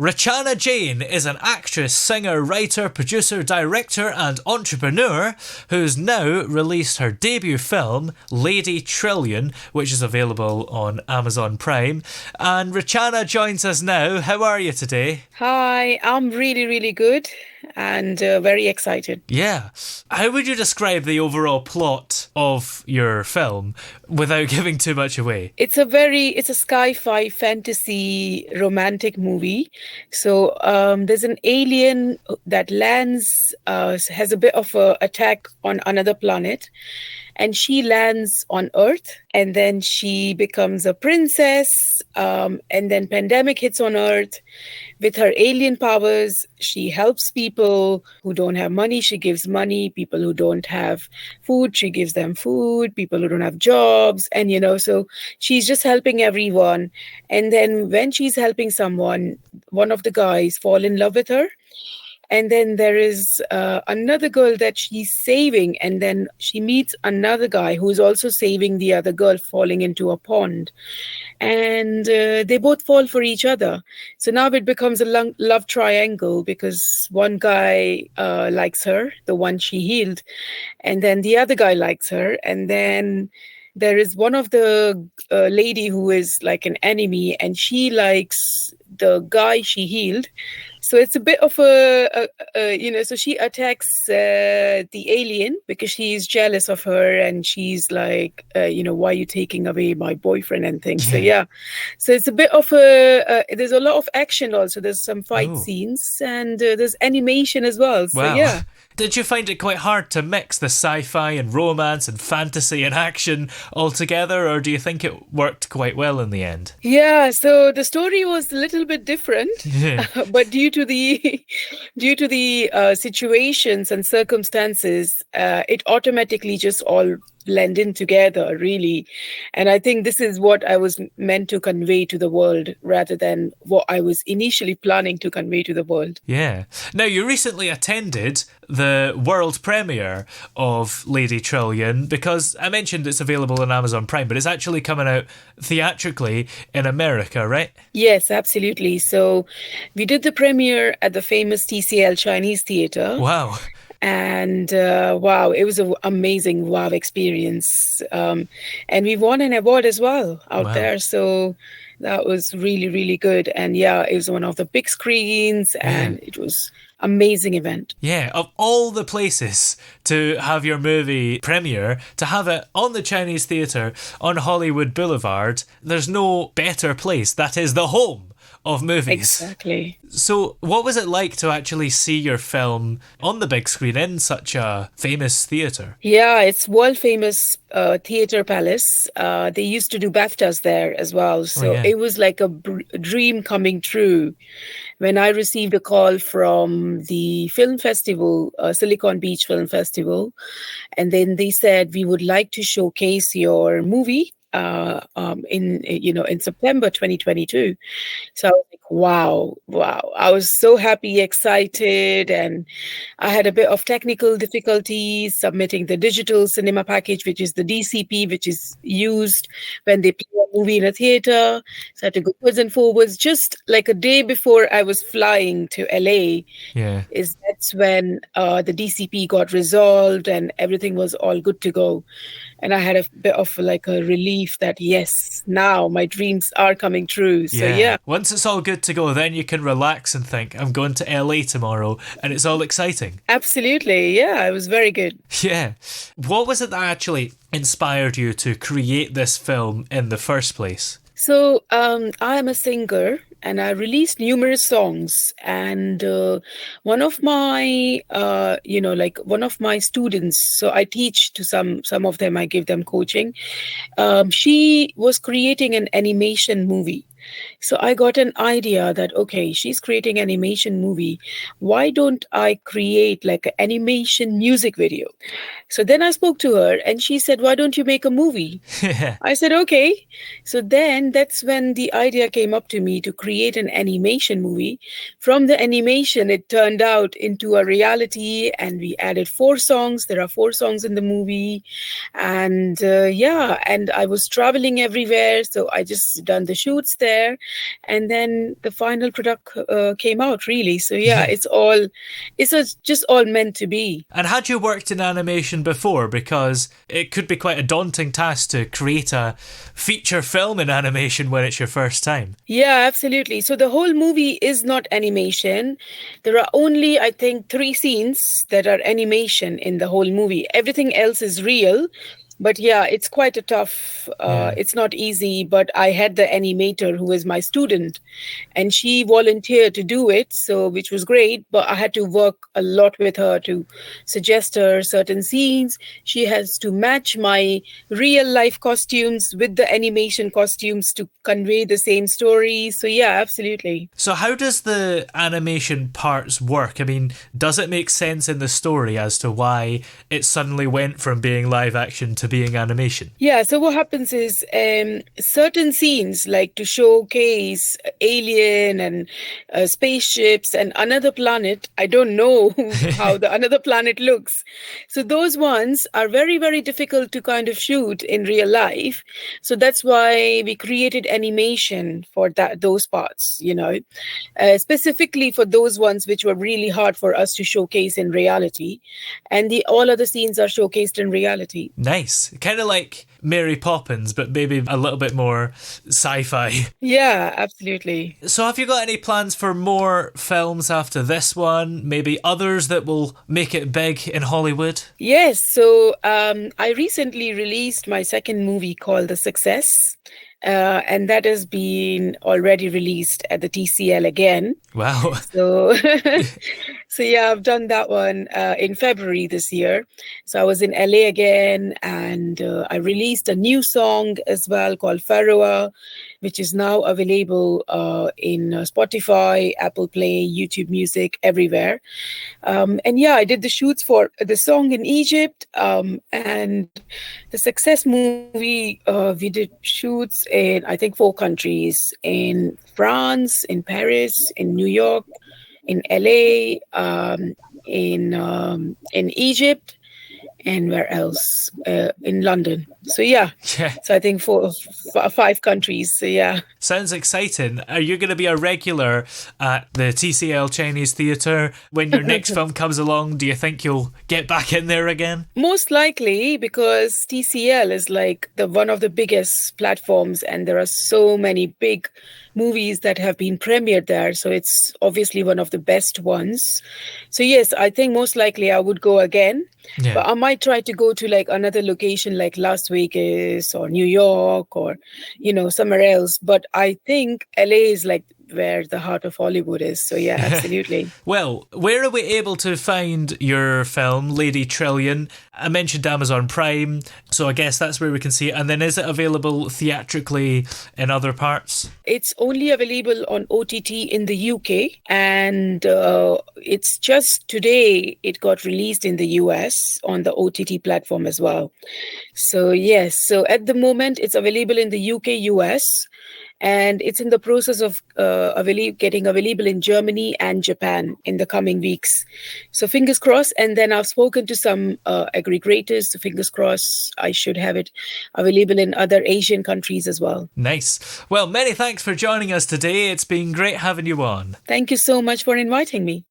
Rachana Jain is an actress, singer, writer, producer, director and entrepreneur who's now released her debut film, Lady Trillion, which is available on Amazon Prime. And Rachana joins us now. How are you today? Hi, I'm really, really good and very excited. Yeah. How would you describe the overall plot of your film without giving too much away? It's a sci-fi fantasy romantic movie. So there's an alien that lands, has a bit of a attack on another planet. And she lands on Earth, and then she becomes a princess, and then pandemic hits on Earth. With her alien powers, she helps people who don't have money, she gives money. People who don't have food, she gives them food. People who don't have jobs, and so she's just helping everyone. And then when she's helping someone, one of the guys fall in love with her. And then there is another girl that she's saving. And then she meets another guy who's also saving the other girl falling into a pond. And they both fall for each other. So now it becomes a love triangle because one guy likes her, the one she healed. And then the other guy likes her. And then there is one of the lady who is like an enemy, and she likes the guy she healed. So it's a bit of so she attacks the alien because she's jealous of her, and she's like, why are you taking away my boyfriend and things. So yeah, so it's a bit of there's a lot of action also. There's some fight scenes, and there's animation as well. So wow. Yeah. Did you find it quite hard to mix the sci-fi and romance and fantasy and action all together, or do you think it worked quite well in the end? Yeah, so the story was a little bit different, but due to the situations and circumstances, it automatically just all blend in together, really. And I think this is what I was meant to convey to the world rather than what I was initially planning to convey to the world. Yeah. Now, you recently attended the world premiere of Lady Trillion because I mentioned it's available on Amazon Prime, but it's actually coming out theatrically in America, right? Yes, absolutely. So we did the premiere at the famous TCL Chinese Theatre. Wow. And wow, it was an amazing wow experience. And we won an award as well out there. So that was really, really good. And yeah, it was one of the big screens, and it was amazing event. Yeah, of all the places to have your movie premiere, to have it on the Chinese Theatre on Hollywood Boulevard, there's no better place. That is the home of movies. Exactly. So what was it like to actually see your film on the big screen in such a famous theatre? Yeah, it's world famous Theatre Palace. They used to do BAFTAs there as well. So it was like a dream coming true. When I received a call from the film festival, Silicon Beach Film Festival, and then they said, we would like to showcase your movie in September 2022. So I was like, wow. I was so happy, excited, and I had a bit of technical difficulties submitting the digital cinema package, which is the DCP, which is used when they play a movie in a theater. So I had to go backwards and forwards. Just like a day before I was flying to LA, that's when the DCP got resolved and everything was all good to go. And I had a bit of like a relief that, yes, now my dreams are coming true. So yeah. Once it's all good to go, then you can relax and think, I'm going to LA tomorrow, and it's all exciting. Absolutely. Yeah, it was very good. Yeah. What was it that actually inspired you to create this film in the first place? So I am a singer, and I released numerous songs. And one of my, one of my students, so I teach to some of them, I give them coaching. She was creating an animation movie. So I got an idea that, okay, she's creating an animation movie. Why don't I create like an animation music video? So then I spoke to her and she said, why don't you make a movie? I said, okay. So then that's when the idea came up to me to create an animation movie. From the animation, it turned out into a reality, and we added 4 songs. There are 4 songs in the movie. And and I was traveling everywhere. So I just done the shoots there. and then the final product came out, really. So yeah, it's just all meant to be. And had you worked in animation before? Because it could be quite a daunting task to create a feature film in animation when it's your first time. Yeah, absolutely. So the whole movie is not animation. There are only, I think, 3 scenes that are animation in the whole movie. Everything else is real. But yeah, it's quite a tough, it's not easy, but I had the animator who is my student, and she volunteered to do it, so which was great, but I had to work a lot with her to suggest her certain scenes. She has to match my real life costumes with the animation costumes to convey the same story. So yeah, absolutely. So how does the animation parts work? I mean, does it make sense in the story as to why it suddenly went from being live action to being animation? Yeah, so what happens is certain scenes, like to showcase alien and spaceships and another planet, I don't know how the another planet looks. So those ones are very, very difficult to kind of shoot in real life. So that's why we created animation for those parts, specifically for those ones which were really hard for us to showcase in reality. And the all other scenes are showcased in reality. Nice. Kind of like Mary Poppins, but maybe a little bit more sci-fi. Yeah, absolutely. So have you got any plans for more films after this one? Maybe others that will make it big in Hollywood? Yes, so I recently released my second movie called The Success. And that has been already released at the TCL again. Wow. So, so yeah, I've done that one in February this year. So I was in LA again, and I released a new song as well called Pharaoh, which is now available in Spotify, Apple Play, YouTube Music, everywhere. And yeah, I did the shoots for the song in Egypt, and the Success movie. We did shoots in, I think, 4 countries: in France, in Paris, in New York, in LA, in Egypt, and where else? In London. So yeah. So I think 5 countries. So yeah. Sounds exciting. Are you going to be a regular at the TCL Chinese Theatre when your next film comes along? Do you think you'll get back in there again? Most likely, because TCL is like one of the biggest platforms, and there are so many big movies that have been premiered there. So it's obviously one of the best ones. So yes, I think most likely I would go again. Yeah. But I might try to go to like another location like Las Vegas or New York or, somewhere else. But I think LA is like where the heart of Hollywood is. So yeah, absolutely. Well, where are we able to find your film, Lady Trillion? I mentioned Amazon Prime, so I guess that's where we can see it. And then is it available theatrically in other parts? It's only available on OTT in the UK, and it's just today it got released in the US on the OTT platform as well. So yes, so at the moment it's available in the UK, US, and it's in the process of getting available in Germany and Japan in the coming weeks. So fingers crossed. And then I've spoken to some aggregators. So fingers crossed I should have it available in other Asian countries as well. Nice. Well, many thanks for joining us today. It's been great having you on. Thank you so much for inviting me.